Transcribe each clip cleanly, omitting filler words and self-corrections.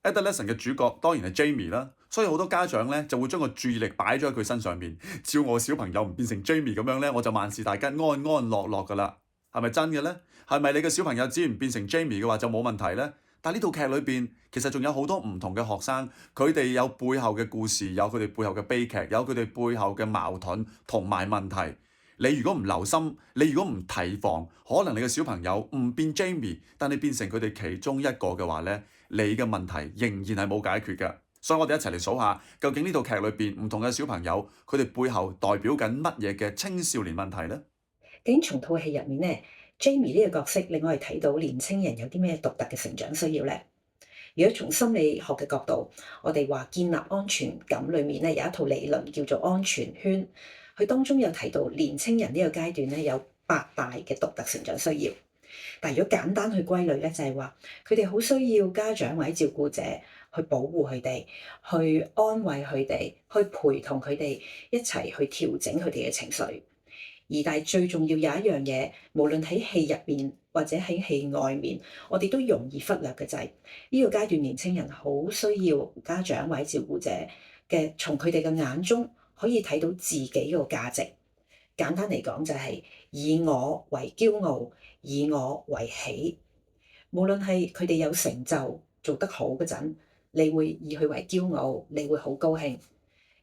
Adolescent 嘅主角當然係 Jamie 啦，所以好多家長咧就會將個注意力擺咗喺佢身上面。只要我小朋友唔變成 Jamie 咁樣咧，我就萬事大吉、安安樂樂噶啦。係咪真嘅咧？係咪你嘅小朋友只要唔變成 Jamie 嘅話就冇問題咧？但係呢套劇裏邊其實仲有好多唔同嘅學生，佢哋有背後嘅故事，有佢哋背後嘅悲劇，有佢哋背後嘅矛盾同埋問題。你如果唔留心，你如果唔提防，可能你嘅小朋友唔變 Jamie，但你變成佢哋其中一個嘅話咧，你嘅問題仍然係冇解決嘅。所以我哋一齊嚟數下，究竟呢套劇裏邊唔同嘅小朋友，佢哋背後代表緊乜嘢嘅青少年問題呢？究竟從套戲入面咧，Jamie 呢個角色令我哋睇到年青人有啲咩獨特嘅成長需要咧？如果從心理學嘅角度，我哋話建立安全感裏面咧有一套理論叫做安全圈，佢當中有提到年青人呢個階段咧有八大嘅獨特成長需要。但如果簡單去歸類咧，就係話佢哋好需要家長或者照顧者去保護佢哋，去安慰佢哋，去陪同佢哋一齊去調整佢哋嘅情緒。但係最重要有一樣嘢，無論喺戲入面或者喺戲外面，我哋都容易忽略嘅就係呢個階段年青人好需要家長或者照顧者嘅，從佢哋嘅眼中可以睇到自己個價值。簡單嚟講就係以我為驕傲，以我為喜。無論係佢哋有成就做得好嗰陣，你會以佢為驕傲，你會好高興；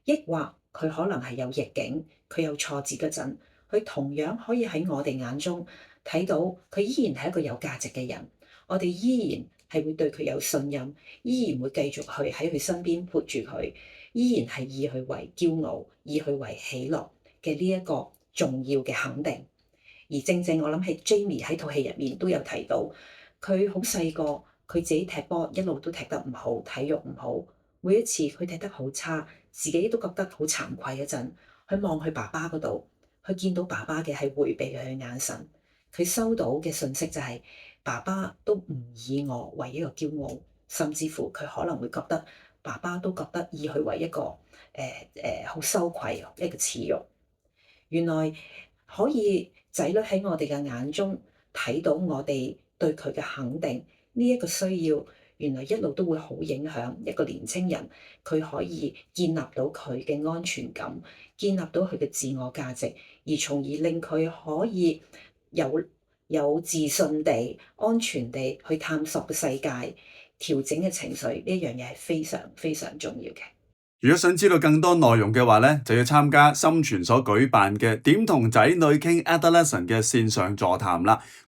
抑或佢可能係有逆境，佢有挫折嗰陣，佢同樣可以喺我哋眼中睇到佢依然係一個有價值嘅人。我哋依然係會對佢有信任，依然會繼續去喺佢身邊陪住佢，依然係以佢為驕傲，以佢為喜樂嘅呢一個重要嘅肯定。而正正我諗起 Jamie 喺套戲入面都有提到，佢好細個，佢自己踢波一路都踢得唔好，體育唔好。每一次佢踢得好差，自己都覺得好慚愧嗰陣，佢望去爸爸嗰度，佢見到爸爸嘅係迴避佢嘅眼神，佢收到嘅信息就係、爸爸都唔以我為一個驕傲，甚至乎佢可能會覺得爸爸都覺得以佢為一個好羞愧一個恥辱。原來可以仔女喺我哋嘅眼中睇到我哋對佢嘅肯定，呢一個需要，原來一路都會好影響一個年青人，佢可以建立到佢嘅安全感，建立到佢嘅自我價值，而從而令佢可以有有自信地、安全地去探索個世界，調整嘅情緒，呢一樣嘢係非常非常重要嘅。如果想知道更多內容嘅話咧，就要參加心傳所舉辦嘅點同仔女傾 Adolescent 嘅線上座談啦。